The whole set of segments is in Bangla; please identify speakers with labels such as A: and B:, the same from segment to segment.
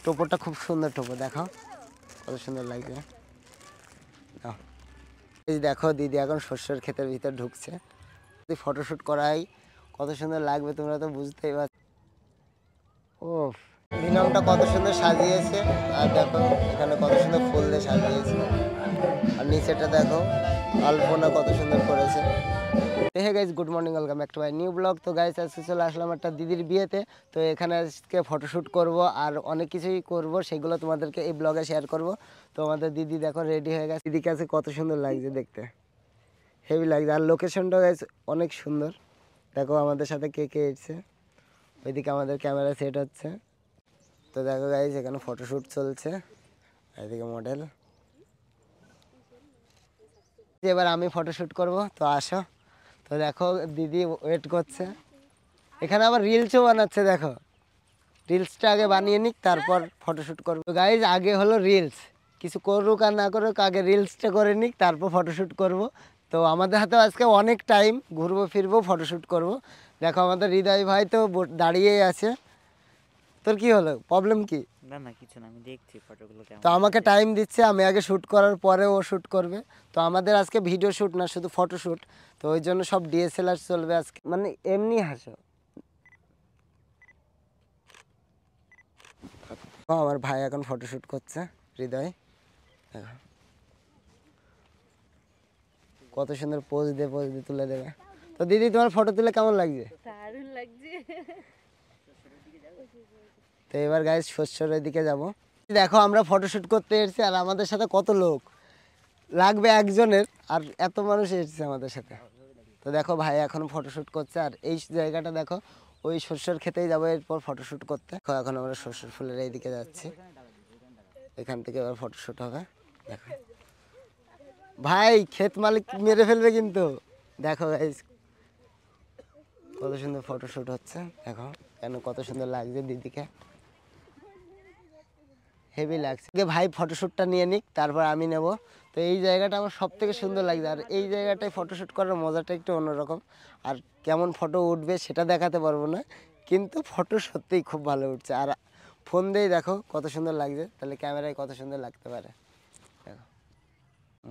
A: টোপরটা খুব সুন্দর টোপর, দেখো কত সুন্দর লাগছে। এই দেখো দিদি এখন শস্যের ক্ষেতের ভিতর ঢুকছে। যদি ফটোশ্যুট করাই কত সুন্দর লাগবে তোমরা তো বুঝতেই পারছো। ও নিলামটা কত সুন্দর সাজিয়েছে, আর দেখো এখানে কত সুন্দর ফুল দিয়ে সাজিয়েছে, আর নিচেটা দেখো আলপনা কত সুন্দর করেছে। Hey guys, good morning, welcome back to my new blog. তো গাইজ আজকে চলে আসলাম একটা দিদির বিয়েতে। তো এখানে আজকে ফটোশ্যুট করব আর অনেক কিছুই করব, সেগুলো তোমাদেরকে এই ব্লগে শেয়ার করব। তো আমাদের দিদি দেখো রেডি হয়ে গেছে, দিদির কাছে কত সুন্দর লাগছে দেখতে, হেভি লাগছে। আর লোকেশনটা গাইজ অনেক সুন্দর, দেখো আমাদের সাথে কে কে এসেছে, ওইদিকে আমাদের ক্যামেরা সেট হচ্ছে। তো দেখো গাইজ এখানে ফটোশ্যুট চলছে, এদিকে মডেল। এবার আমি ফটোশ্যুট করব, তো আসো। তো দেখো দিদি ওয়েট করছে, এখানে আবার রিলসও বানাচ্ছে। দেখো রিলসটা আগে বানিয়ে নিক, তারপর ফটোশ্যুট করবো। গাইজ আগে হলো রিলস, কিছু করুক আর না করুক আগে রিলসটা করে নিক, তারপর ফটোশ্যুট করব। তো আমাদের হাতে আজকে অনেক টাইম, ঘুরবো ফিরবো ফটোশ্যুট করব। দেখো আমাদের হৃদয় ভাই তো দাঁড়িয়েই আছে। তোর কি হলো, প্রবলেম কি?
B: না না কিছু না, আমি দেখছি ফটোগুলো কেমন।
A: তো আমাকে টাইম দিচ্ছে, আমি আগে শ্যুট করার পরে ও শ্যুট করবে। তো আমাদের আজকে ভিডিও শ্যুট না, শুধু ফটোশ্যুট। তো ওই জন্য সব ডিএসএলআর চলবে আজকে, মানে এমনি হাসো। আমার ভাই এখন ফটোশ্যুট করছে, হৃদয় কত সুন্দর পোজ দিয়ে তুলে দেবে। তো দিদি তোমার ফটো তুলে কেমন লাগছে?
C: দারুণ লাগছে।
A: তো এবার গাইজ শস্যর দিকে যাব। দেখো আমরা ফটোশ্যুট করতে এসেছি, আর আমাদের সাথে কত লোক লাগবে একজনের, আর এত মানুষ এসেছে আমাদের সাথে। তো দেখো ভাই এখন ফটোশ্যুট করছে, আর এই জায়গাটা দেখো ওই শস্যর খেতেই যাবো এরপর ফটোশ্যুট করতে। এখন আমরা শস্যর ফুলের এইদিকে যাচ্ছি, এখান থেকে এবার ফটোশ্যুট হবে। দেখো ভাই ক্ষেত মালিক মেরে ফেলবে কিন্তু। দেখো গাইজ কত সুন্দর ফটোশ্যুট হচ্ছে, দেখো কেন কত সুন্দর লাগছে দিদিকে, হেভি লাগছে। ভাই ফটোশ্যুটটা নিয়ে নিক, তারপর আমি নেব। তো এই জায়গাটা আমার সব থেকে সুন্দর লাগছে, আর এই জায়গাটায় ফটোশ্যুট করার মজাটা একটু অন্যরকম। আর কেমন ফটো উঠবে সেটা দেখাতে পারবো না, কিন্তু ফটো সত্যিই খুব ভালো উঠছে। আর ফোন দিয়েই দেখো কত সুন্দর লাগছে, তাহলে ক্যামেরায় কত সুন্দর লাগতে পারে। দেখো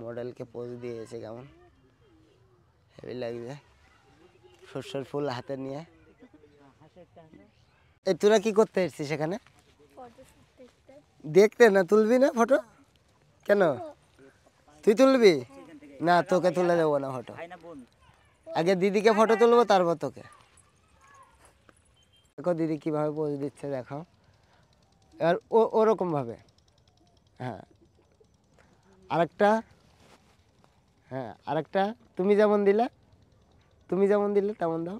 A: মডেলকে পোজ দিয়েছে, কেমন হেভি লাগছে, শস্যের ফুল হাতে নিয়ে। এই তোরা কি করতে এসেছিস সেখানে? দেখতে না, তুলবি না ফটো? কেন তুই তুলবি না? তোকে তুলে দেবো না ফটো, আগে দিদিকে ফটো তুলবো তারপর তোকে। দেখো দিদি কিভাবে পোজ দিচ্ছে, দেখো আর ওরকম ভাবে। হ্যাঁ আরেকটা, হ্যাঁ আরেকটা, তুমি যেমন দিলে তেমন দাও,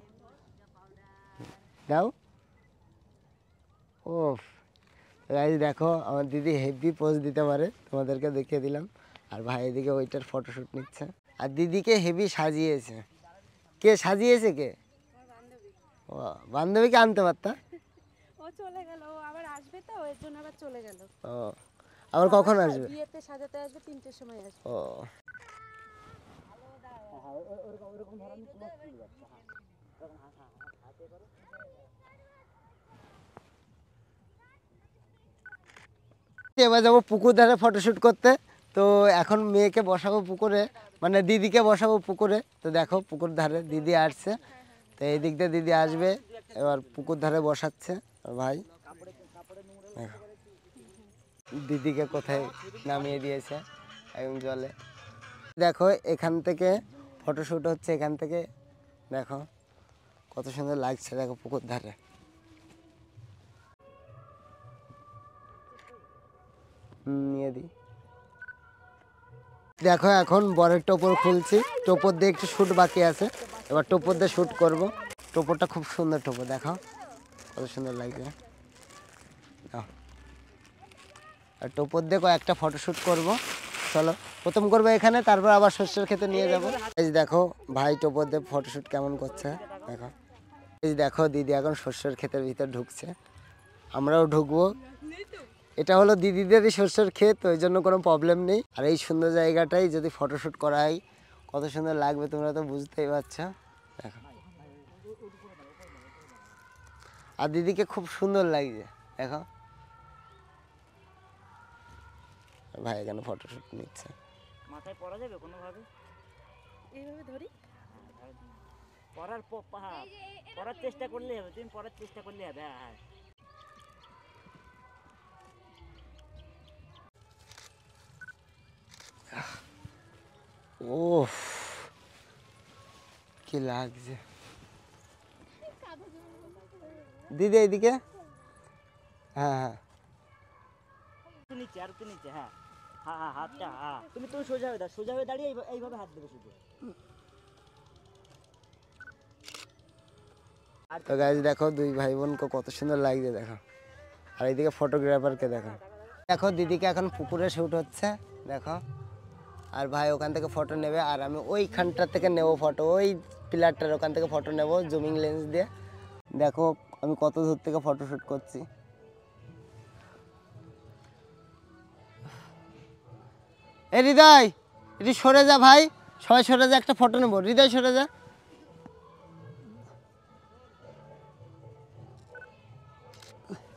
A: দাও। ও গাইজ দেখো আমার দিদি হেভি পোজ দিতে পারে, তোমাদেরকে দেখিয়ে দিলাম। আর ভাই এদিকে ওইটার ফটোশ্যুট নিচ্ছে, আর দিদিকে হেভি সাজিয়েছে। কে সাজিয়েছে কে? ও বান্ধবীকে আনতে পারতা।
C: ও চলে গেল, ও আবার আসবে, তো এর জন্য আবার চলে গেল।
A: ও আবার কখন আসবে?
C: বিয়েতে সাজাতে আসবে, 3টের সময় আসবে।
A: ও এবার যাবো পুকুর ধারে ফটোশ্যুট করতে। তো এখন মেয়েকে বসাবো পুকুরে, মানে দিদিকে বসাবো পুকুরে। তো দেখো পুকুর ধারে দিদি আসছে, তো এই দিক দিয়ে দিদি আসবে, এবার পুকুর ধারে বসাচ্ছে ভাই। দেখো দিদিকে কোথায় নামিয়ে দিয়েছে একদম জলে। দেখো এখান থেকে ফটোশ্যুট হচ্ছে, এখান থেকে দেখো কত সুন্দর লাগছে, দেখো পুকুর ধারে। নিয়ে দিই। দেখো এখন বরের টোপর খুলছি, টোপর দিয়ে একটু শ্যুট বাকি আছে, এবার টোপর দিয়ে শ্যুট করব। টোপরটা খুব সুন্দর টোপর, দেখো কত সুন্দর লাগছে। আর টোপর দিয়ে কয়েকটা ফটোশ্যুট করব। চলো প্রথম করবো এখানে, তারপর আবার শস্যের খেতে নিয়ে যাবো। এই দেখো ভাই টোপর দিয়ে ফটোশ্যুট কেমন করছে, দেখো এই দেখো দিদি এখন শস্যের ক্ষেতের ভিতর ঢুকছে, আমরাও ঢুকবো। এটা হলো দিদিদেরই শস্যের ক্ষেত, ওই জন্য কোনো প্রবলেম নেই। আর এই সুন্দর জায়গাটাই যদি ফটোশ্যুট করা হয় কত সুন্দর লাগবে তোমরা তো বুঝতেই পারছো। দেখো আর দিদিকে খুব সুন্দর লাগছে, দেখো ভাই এখানে ফটোশুট নিচ্ছে।
B: মাথায় পরা যাবে কোনোভাবে?
C: এইভাবে ধরি।
B: পরার পরার চেষ্টা করলে হবে, তুমি পরার চেষ্টা করলে হবে। হ্যাঁ
A: ও কি লাগছে দিদি, এইদিকে। হ্যাঁ হ্যাঁ
B: নিচে, আর একটু নিচে। হ্যাঁ হ্যাঁ হ্যাঁ, হাতটা। হ্যাঁ তুমি সোজা হয়ে দাও, সোজা হয়ে দাঁড়িয়ে এইভাবে হাত দেবে শুধু।
A: তো গাইস দেখো দুই ভাই বোনকে কত সুন্দর লাগছে দেখো। আর এইদিকে ফটোগ্রাফারকে দেখো। দেখো দিদিকে এখন পুকুরে শুট হচ্ছে দেখো। আর ভাই ওখান থেকে ফটো নেবে, আর আমি ওইখানটা থেকে নেব ফটো, ওই পিলারটার ওখান থেকে ফটো নেব জুমিং লেন্স দিয়ে। দেখো আমি কত দূর থেকে ফটো শুট করছি। এ হৃদয়, এটি সরে যা ভাই, সবাই সরে যা, একটা ফটো নেব। হৃদয় সরে যা।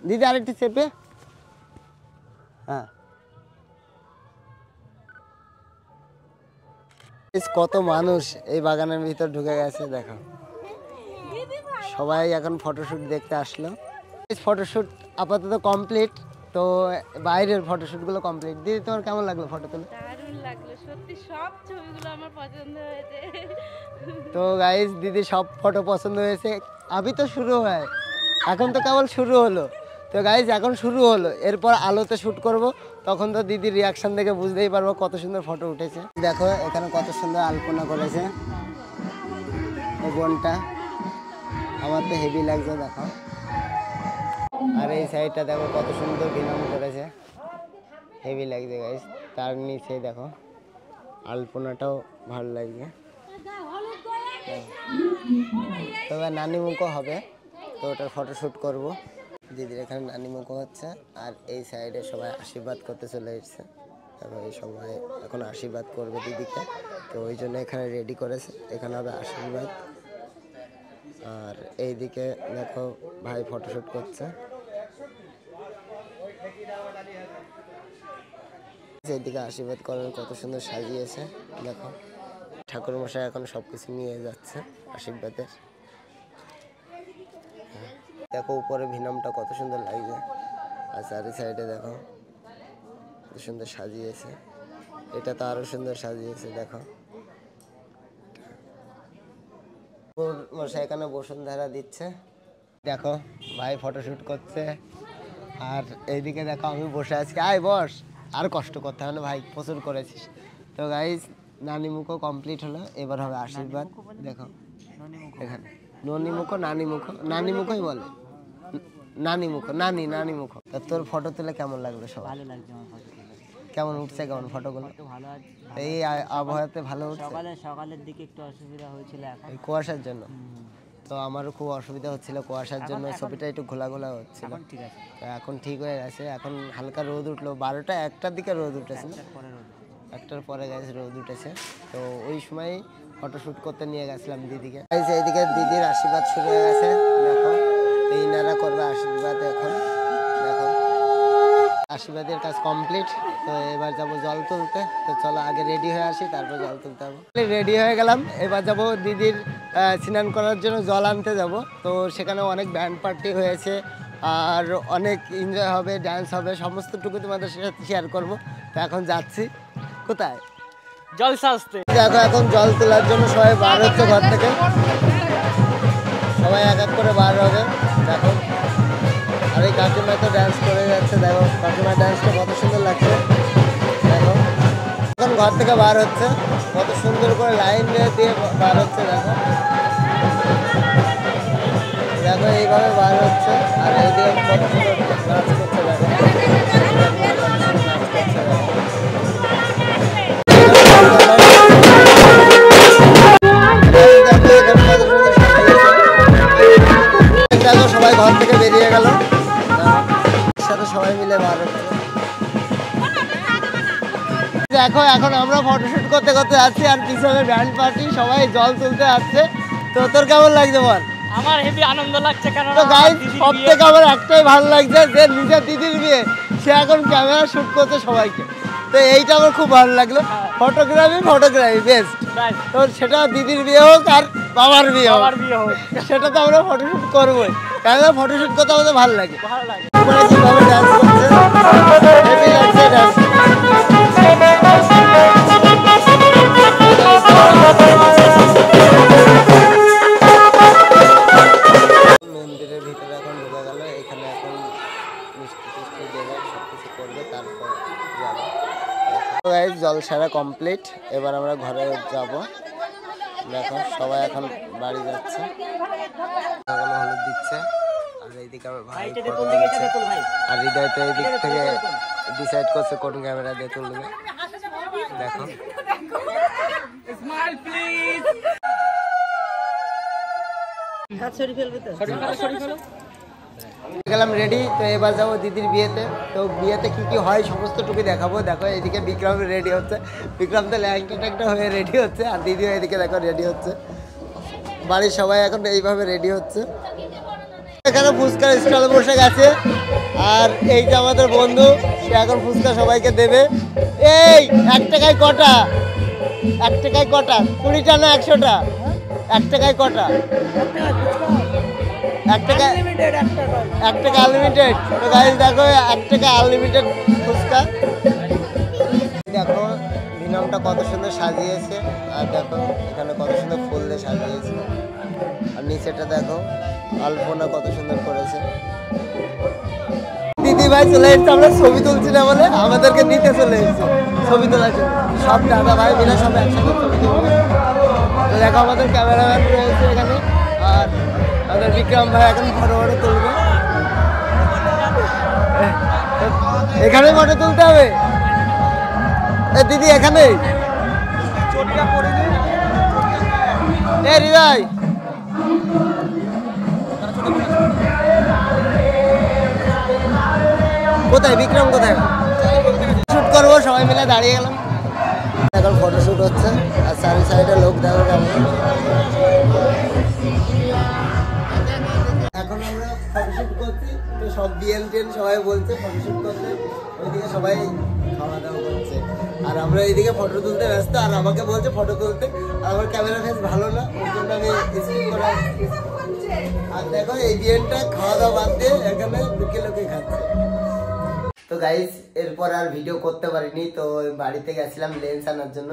A: দিদি আরেকটি চেপে। হ্যাঁ কত মানুষ এই বাগানের ভিতর ঢুকে গেছে দেখো। সবাই এখন ফটোশুট দেখতে আসলো। ফটোশুট আপাতত কমপ্লিট। তো বাইরের ফটোশুটগুলো কমপ্লিট। দিদি তোমার কেমন লাগলো ফটো তুলে?
C: দারুণ লাগলো সত্যি, সব ছবিগুলো আমার পছন্দ হয়েছে।
A: তো গাইস দিদি সব ফটো পছন্দ হয়েছে। আবি তো শুরু হয়, এখন তো কেবল শুরু হলো। তো গাইস এখন শুরু হলো, এরপর আলোতে শ্যুট করব, তখন তো দিদির রিয়াকশন দেখে বুঝতেই পারবো কত সুন্দর ফটো উঠেছে। দেখো এখানে কত সুন্দর আলপনা করেছে এই বোনটা, আমার তো হেভি লাগছে দেখো। আর এই সাইডটা দেখো কত সুন্দর বিনাম করেছে, হেভি লাগছে গাইস। তার নিচে দেখো আলপনাটাও ভালো লাগছে। তবে নানি মুখও হবে, তো ওটার ফটোশ্যুট করব। দিদির এখানে নানি মুখও হচ্ছে, আর এই সাইডে সবাই আশীর্বাদ করতে চলে এসেছে। এই সবাই এখন আশীর্বাদ করবে দিদিকে, তো ওই জন্য এখানে রেডি করেছে, এখানে হবে আশীর্বাদ। আর এইদিকে দেখো ভাই ফটোশ্যুট করছে। এইদিকে আশীর্বাদ করার কত সুন্দর সাজিয়েছে দেখো। ঠাকুর মশাই এখন সবকিছু নিয়ে যাচ্ছে আশীর্বাদের। দেখো উপরে ভিনামটা কত সুন্দর লাগছে, আর চারি সাইডে দেখো কত সুন্দর সাজিয়েছে। এটা তো আরো সুন্দর সাজিয়েছে দেখো। মশাই এখানে বসুন্ধরা দিচ্ছে দেখো, ভাই ফটোশুট করছে। আর এইদিকে দেখো আমি বসে আছি, আয় বস, আর কষ্ট করতে হবে না ভাই, প্রচুর করেছিস। তো গাইস নানি মুখও কমপ্লিট হলো, এবার হবে আশীর্বাদ। দেখো এখানে ননি মুখো নানি মুখো, নানি মুখোই বলে, নানি মুখো, নানি নানি মুখো। তা তোর ফটো তুলে কেমন লাগলো সবাই?
B: ভালো লাগছে আমার ফটো তুলে।
A: কেমন উঠছে কেমন ফটোগুলো?
B: একটু ভালো আছে।
A: এই আবহাওয়াতে ভালো উঠছে।
B: সকালের দিকে একটু অসুবিধা হয়েছিল, এখন
A: এই কুয়াশার জন্য। তো আমারও খুব অসুবিধা হচ্ছিল কুয়াশার জন্য, ছবিটা একটু ঘোলা ঘোলা হচ্ছিল।
B: এখন ঠিক আছে।
A: তো এখন ঠিক হয়ে গেছে, এখন হালকা রোদ উঠলো, 12টা 1টার দিকে রোদ উঠেছে না?
B: পরে রোদ।
A: 1টার পরে গেছে রোদ উঠেছে। তো ওই সময় ফটোশ্যুট করতে নিয়ে গেছিলাম দিদিকে। এইদিকে দিদির আশীর্বাদ শুরু হয়ে গেছে দেখো, এই ইনারা করবে আশীর্বাদ এখন দেখো। আশীর্বাদের কাজ কমপ্লিট। তো এবার যাব জল তুলতে। তো চলো আগে রেডি হয়ে আসি, তারপর জল তুলতে হবে। রেডি হয়ে গেলাম, এবার যাব দিদির স্নান করার জন্য জল আনতে যাব। তো সেখানে অনেক ব্যান্ড পার্টি হয়েছে, আর অনেক এনজয় হবে, ডান্স হবে, সমস্তটুকু তোমাদের সাথে শেয়ার করব। তো এখন যাচ্ছি কোথায়?
B: জলসা আসতে।
A: দেখো এখন জল তোলার জন্য সবাই বার হচ্ছে ঘর থেকে, সবাই এক এক করে বার হবে দেখো। আর এই কাকিমা তো ডান্স করে যাচ্ছে দেখো, কাকিমার ডান্সটা কত সুন্দর লাগছে দেখো। এখন ঘর থেকে বার হচ্ছে, কত সুন্দর করে লাইন দিয়ে বার হচ্ছে দেখো। দেখো এইভাবে বার হচ্ছে, আর এইদিকে কত সুন্দর নাচ করছে দেখো, নাচ করছে দেখো। দেখো সবাই ঘর থেকে বেরিয়ে গেল, সাথে সবাই মিলে বার হচ্ছে দেখো। এখন আমরা ফটোশুট করতে করতে যাচ্ছি, আর পিছনে ব্যান্ড পার্টি সবাই জল তুলতে যাচ্ছে। তো তোর কেমন লাগছে বল?
B: আমার হেভি আনন্দ লাগছে, কারণ
A: তো গাইস সব থেকে আমার একটাই ভালো লাগছে, যে নিজের দিদির বিয়ে সে এখন ক্যামেরা শুট করছে সবাইকে। তো এইটা আমার খুব ভালো লাগলো। Photography best. তো সেটা দিদির বিয়ে হোক আর বাবার বিয়ে হোক, সেটা তো আমরা ফটোশুট করবোই, কারণ ফটোশুট করতে আমাদের ভালো লাগে। তোমরা কিভাবে ডান্স করছে, হেভি লাগছে ডান্স। মন্দিরের ভিতরে এখন ঢোকা গেল, এখানে এখন মিষ্টি টিষ্টি দেবে, সব কিছু করবে, তারপর যাবো। তো গাইস জলসারা কমপ্লিট, এবার আমরা ঘরে যাব। দেখো সবাই এখন বাড়ি যাচ্ছে, হলুদ দিচ্ছে, আর এইদিকে আমার ভাই ফটো দিচ্ছে, আর হৃদয় তো এই দিক থেকে ডিসাইড করছে কোন ক্যামেরা দিয়ে তুলবে। দেখো গেলাম রেডি। তো এবার যাবো দিদির বিয়েতে। তো বিয়েতে কি কি হয় সমস্ত টুকু দেখাবো। দেখো এদিকে বিক্রম রেডি হচ্ছে, বিক্রম তো ল্যাংটা ট্যাংটা হয়ে রেডি হচ্ছে, আর দিদিও এদিকে দেখো রেডি হচ্ছে। বাড়ির সবাই এখন এইভাবে রেডি হচ্ছে। এখানে ফুচকার স্টল বসে গেছে, আর এই যে আমাদের বন্ধু, সে এখন ফুচকা সবাইকে দেবে। এই 1 টাকায় কটা? 1 টাকায় কটা? 20টা না 100টা? 1 টাকায় কটা? 1 টাকা, 1 টাকা আনলিমিটেড। তো গাইস দেখো 1 টাকা আনলিমিটেড ফুচকা। দেখো বিনমটা কত সুন্দর সাজিয়েছে, আর দেখো এখানে কত সুন্দর ফুল দিয়ে সাজিয়েছে, আর নিচেটা দেখো আলপনা কত সুন্দর করেছে। দিদি ভাই চলে এসছে, আমরা ছবি তুলছি না বলে আমাদেরকে নিতে চলে এসছে ছবি তোলার জন্য। সব দাদা ভাই মিলে সব একসাথে ছবি তুলবে। তো দেখো আমাদের ক্যামেরাম্যান রয়েছে এখানে, আর আমাদের বিক্রম ভাই এখন ফটো তুলবে। এখানে ফটো তুলতে হবে। দিদি এখানে হৃদয় কোথায়, বিক্রম কোথায়? শুট করবো, সবাই মিলে দাঁড়িয়ে গেলাম। এখন ফটোশুট হচ্ছে, আর চারি সাইডে লোক দেখো কেমন। এখন আমরা ফটোশুট করছি, তো সব বিএন সবাই বলছে ফটোশুট করতে, ওইদিকে সবাই খাওয়া দাওয়া করছে, আর আমরা এইদিকে ফটো তুলতে ব্যস্ত। আর আমাকে বলছে ফটো তুলতে, আর আমার ক্যামেরা ফেস ভালো না, ওই জন্য আমি স্কিপ করে আসছি। আর দেখো এই বিএনটা খাওয়া দাওয়া বাদ দিয়ে এখানে লুকিয়ে লুকিয়ে খাচ্ছে। তো গাইস এরপর আর ভিডিও করতে পারিনি, তো বাড়িতে গেছিলাম লেন্স আনার জন্য।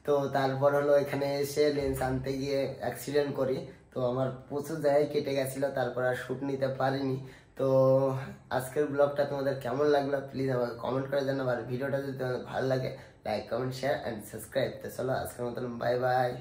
A: তো তারপর হলো এখানে এসে লেন্স আনতে গিয়ে অ্যাক্সিডেন্ট করি, তো আমার প্রচুর জায়গায় কেটে গেছিলো, তারপর আর শ্যুট নিতে পারিনি। তো আজকের ব্লগটা তোমাদের কেমন লাগলো প্লিজ আমাকে কমেন্ট করে জানাবো, আর ভিডিওটা যদি তোমাদের ভালো লাগে like comment share and subscribe. তো চলো আজকের মতন বাই বাই।